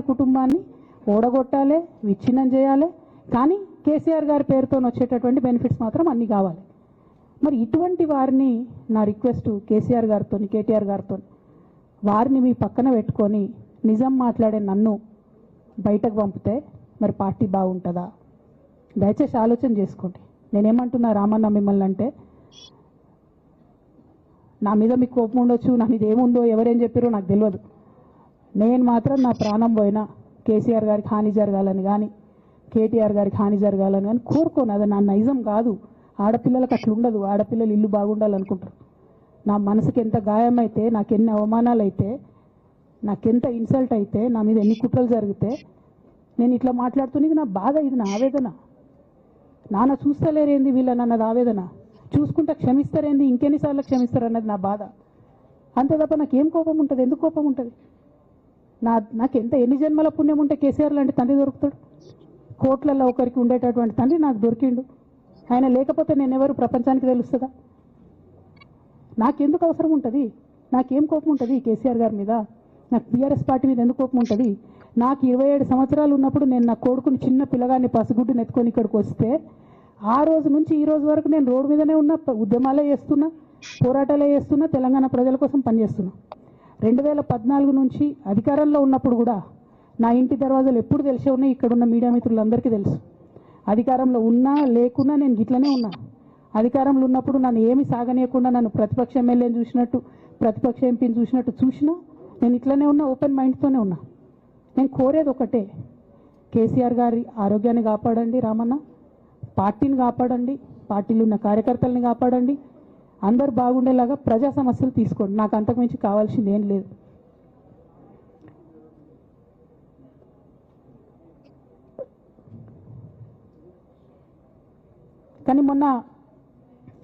కుటుంబాన్ని ఓడగొట్టాలి, విచ్ఛిన్నం చేయాలి, కానీ కేసీఆర్ గారి పేరుతో వచ్చేటటువంటి బెనిఫిట్స్ మాత్రం అన్నీ కావాలి. మరి ఇటువంటి వారిని నా రిక్వెస్ట్ కేసీఆర్ గారితో, కేటీఆర్ గారితో, వారిని మీ పక్కన పెట్టుకొని నిజం మాట్లాడే నన్ను బయటకు పంపితే మరి పార్టీ బాగుంటుందా? దయచేసి ఆలోచన చేసుకోండి. నేనేమంటున్నా రామన్న మిమ్మల్ని అంటే, నా మీద మీకు కోపం ఉండొచ్చు, నా మీద ఏముందో ఎవరేం చెప్పారో నాకు తెలియదు. నేను మాత్రం నా ప్రాణం పోయినా కేసీఆర్ గారికి హాని జరగాలని కానీ కేటీఆర్ గారికి హాని జరగాలని కానీ కోరుకోను. అది నా నైజం కాదు. ఆడపిల్లలకు అట్లా ఉండదు. ఆడపిల్లలు ఇల్లు బాగుండాలనుకుంటారు. నా మనసుకి ఎంత గాయం అయితే, నాకు ఎన్ని అవమానాలు అయితే, నాకెంత ఇన్సల్ట్ అయితే, నా మీద ఎన్ని కుట్రలు జరిగితే నేను ఇట్లా మాట్లాడుతున్నది నా బాధ, ఇది నా ఆవేదన. నాన్న చూస్తలేరేంది వీళ్ళని అన్నది ఆవేదన, చూసుకుంటే క్షమిస్తారేంది, ఇంకెన్నిసార్లు క్షమిస్తారు అన్నది నా బాధ. అంతే తప్ప నాకేం కోపం ఉంటుంది? ఎందుకు కోపం ఉంటుంది? నాకు ఎన్ని జన్మల పుణ్యం ఉంటే కేసీఆర్ లాంటి తండ్రి దొరుకుతాడు? కోట్లలో ఒకరికి ఉండేటటువంటి తండ్రి నాకు దొరికిండు. ఆయన లేకపోతే నేనెవరు ప్రపంచానికి తెలుస్తుందా? నాకెందుకు అవసరం ఉంటుంది? నాకేం కోపం ఉంటుంది కేసీఆర్ గారి మీద? నాకు టీఆర్ఎస్ పార్టీ మీద ఎందుకు కోపం ఉంటుంది? నాకు 27 సంవత్సరాలు ఉన్నప్పుడు నేను నా కొడుకుని, చిన్న పిల్లగాన్ని పసిగుడ్డుని ఎత్తుకొని ఇక్కడికి వస్తే ఆ రోజు నుంచి ఈ రోజు వరకు నేను రోడ్డు మీదనే ఉన్నా, ఉద్యమాలే చేస్తున్నా, పోరాటాలే చేస్తున్నా, తెలంగాణ ప్రజల కోసం పనిచేస్తున్నా. 2014 నుంచి అధికారంలో ఉన్నప్పుడు కూడా నా ఇంటి దర్వాజాలు ఎప్పుడు తెలిసే ఉన్నాయి. ఇక్కడున్న మీడియా మిత్రులందరికీ తెలుసు. అధికారంలో ఉన్నా లేకున్నా నేను ఇట్లనే ఉన్నా. అధికారంలో ఉన్నప్పుడు నన్ను ఏమి సాగనీయకుండా నన్ను ప్రతిపక్ష ఎమ్మెల్యేని చూసినట్టు, ప్రతిపక్ష ఎంపీని చూసినట్టు చూసినా నేను ఇట్లనే ఉన్నా, ఓపెన్ మైండ్తోనే ఉన్నా. నేను కోరేది ఒకటే, కేసీఆర్ గారి ఆరోగ్యాన్ని కాపాడండి రామన్న, పార్టీని కాపాడండి, పార్టీలో ఉన్న కార్యకర్తల్ని కాపాడండి, అందరు బాగుండేలాగా ప్రజా సమస్యలు తీసుకోండి. నాకు అంతకుమించి కావాల్సింది ఏం లేదు. కానీ మొన్న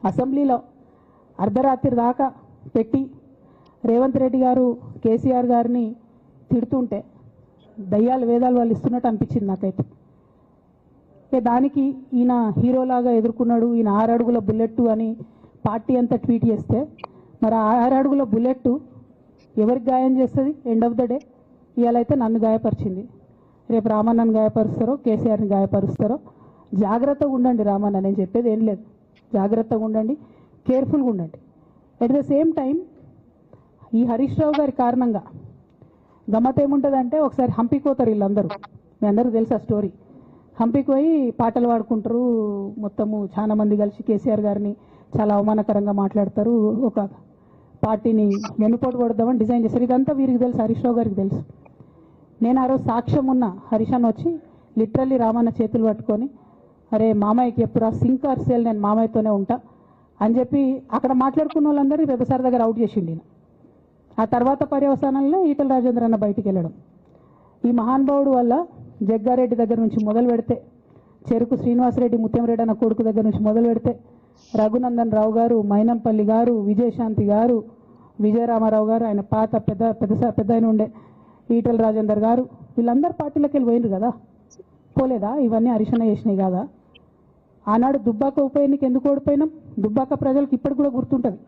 అసెంబ్లీలో అర్ధరాత్రి దాకా పెట్టి రేవంత్ రెడ్డి గారు కేసీఆర్ గారిని తిడుతుంటే దయ్యాలు వేదాలు వాళ్ళు ఇస్తున్నట్టు అనిపించింది నాకైతే. దానికి ఈయన హీరోలాగా ఎదుర్కొన్నాడు, ఈయన 6 అడుగుల బుల్లెట్ అని పార్టీ అంతా ట్వీట్ చేస్తే, మరి 6 అడుగుల బుల్లెట్ ఎవరికి గాయం చేస్తుంది? ఎండ్ ఆఫ్ ద డే ఇవాళ అయితే నన్ను గాయపరిచింది, రేపు రామన్నను గాయపరుస్తారో కేసీఆర్ని గాయపరుస్తారో. జాగ్రత్తగా ఉండండి రామన్న, నేను చెప్పేది ఏం లేదు. జాగ్రత్తగా ఉండండి, కేర్ఫుల్గా ఉండండి. అట్ ద సేమ్ టైం ఈ హరీష్ రావు గారి కారణంగా గమ్మత్ ఏముంటుందంటే, ఒకసారి హంపీకి పోతారు వీళ్ళందరూ, మీ అందరికీ తెలుసు ఆ స్టోరీ. హంపీకి పోయి పాటలు పాడుకుంటారు, మొత్తము చాలా మంది కలిసి కేసీఆర్ గారిని చాలా అవమానకరంగా మాట్లాడతారు, ఒక పార్టీని వెనుపోటు కొడదామని డిజైన్ చేశారు. ఇదంతా వీరికి తెలుసు, హరీష్ రావు గారికి తెలుసు. నేను ఆ రోజు సాక్ష్యం ఉన్న హరీష్ అన్న వచ్చి లిటరల్లీ రామన్న చేతులు పట్టుకొని, అరే మామయ్యకి ఎప్పుడు సింక్ ఆర్ సేల్, నేను మామయ్యతోనే ఉంటా అని చెప్పి అక్కడ మాట్లాడుకున్న వాళ్ళందరినీ పెద్దసారి దగ్గర అవుట్ చేసిండి. ఆ తర్వాత పర్యవసానంలో ఈటల రాజేంద్ర అన్న బయటికి వెళ్ళడం. ఈ మహానుభావుడు వల్ల జగ్గారెడ్డి దగ్గర నుంచి మొదలు పెడితే, చెరుకు శ్రీనివాసరెడ్డి ముత్యంరెడ్డి అన్న కొడుకు దగ్గర నుంచి మొదలు పెడితే, రఘునందన్ రావు గారు, మైనంపల్లి గారు, విజయశాంతి గారు, విజయరామారావు గారు, ఆయన పాత పెద్ద ఆయన ఉండే ఈటల రాజేందర్ గారు, వీళ్ళందరూ పార్టీలోకి వెళ్ళి పోయినారు కదా. పోలేదా? ఇవన్నీ హరీషన్న చేసినాయి కాదా? ఆనాడు దుబ్బాక ఉప ఎన్నిక ఎందుకు ఓడిపోయినాం? దుబ్బాక ప్రజలకు ఇప్పటికి కూడా గుర్తుంటుంది.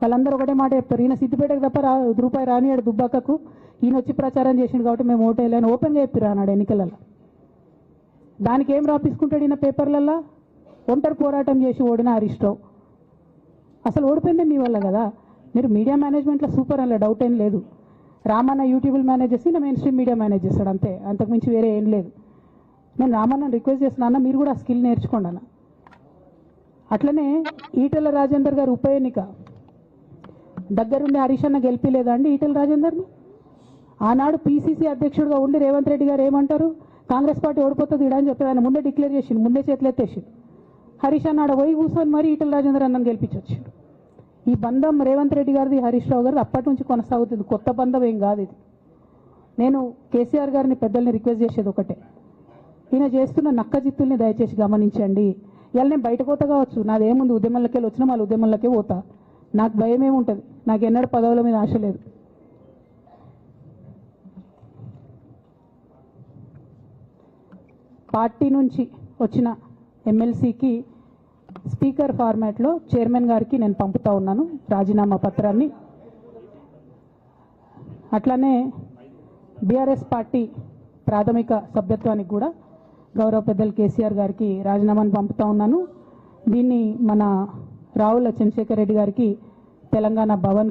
వాళ్ళందరూ ఒకటే మాట చెప్తారు, ఈయన సిద్దిపేటకు తప్ప రూపాయి రానియాడు దుబ్బాకకు, ఈయన వచ్చి ప్రచారం చేసిండు కాబట్టి మేము ఓటేయాలని ఓపెన్గా చెప్పారు ఆనాడు ఎన్నికలలో. దానికి ఏం రాపించుకుంటాడు ఈయన పేపర్లల్లో? ఒంటరి పోరాటం చేసి ఓడిన హరీష్ రావు. అసలు ఓడిపోయిందే మీ వల్ల కదా. మీరు మీడియా మేనేజ్మెంట్లో సూపర్ అలా డౌట్ ఏం లేదు. రామన్న యూట్యూబ్లు మేనేజ్ చేసి నా మెయిన్ స్ట్రీమ్ మీడియా మేనేజ్ చేస్తాడు, అంతే, అంతకుమించి వేరే ఏం లేదు. నేను రామన్నని రిక్వెస్ట్ చేస్తున్నా, మీరు కూడా ఆ స్కిల్ నేర్చుకోండి అన్న. అట్లనే ఈటల రాజేందర్ గారు ఉప ఎన్నిక దగ్గరుండి హరీష్ అన్న గెలిపిలేదా అండి ఈటల రాజేందర్ని? ఆనాడు పీసీసీ అధ్యక్షుడిగా ఉండి రేవంత్ రెడ్డి గారు ఏమంటారు, కాంగ్రెస్ పార్టీ ఓడిపోతుంది ఇడా అని చెప్పి ఆయన ముందే డిక్లేర్ చేసిండు, ముందే చేతులు ఎత్తేసిండు. హరీష్ అన్న ఆడ పోయి కూర్చొని మరి ఈటల రాజేందర్ అన్నని గెలిపించొచ్చిండు. ఈ బంధం రేవంత్ రెడ్డి గారిది, హరీష్ రావు గారిది అప్పటి నుంచి కొనసాగుతుంది, కొత్త బంధం ఏం కాదు ఇది. నేను కేసీఆర్ గారిని, పెద్దల్ని రిక్వెస్ట్ చేసేది ఒకటే, ఈయన చేస్తున్న నక్కజిత్తుల్ని దయచేసి గమనించండి. ఇవాళ నేను బయట పోతా కావచ్చు, నాదేముంది, ఉద్యమంలోకి వెళ్ళి వచ్చినా మళ్ళీ ఉద్యమంలోకే పోతా, నాకు భయం ఏముంటుంది, నాకు ఎన్నడూ పదవుల మీద ఆశ లేదు. పార్టీ నుంచి వచ్చిన ఎమ్మెల్సీకి స్పీకర్ ఫార్మాట్లో చైర్మన్ గారికి నేను పంపుతా ఉన్నాను రాజీనామా పత్రాన్ని. అట్లానే బీఆర్ఎస్ పార్టీ ప్రాథమిక సభ్యత్వానికి కూడా గౌరవ పెద్దలు కేసీఆర్ గారికి రాజీనామాను పంపుతా ఉన్నాను. దీన్ని మన రావుల చంద్రశేఖర్ రెడ్డి గారికి తెలంగాణ భవన్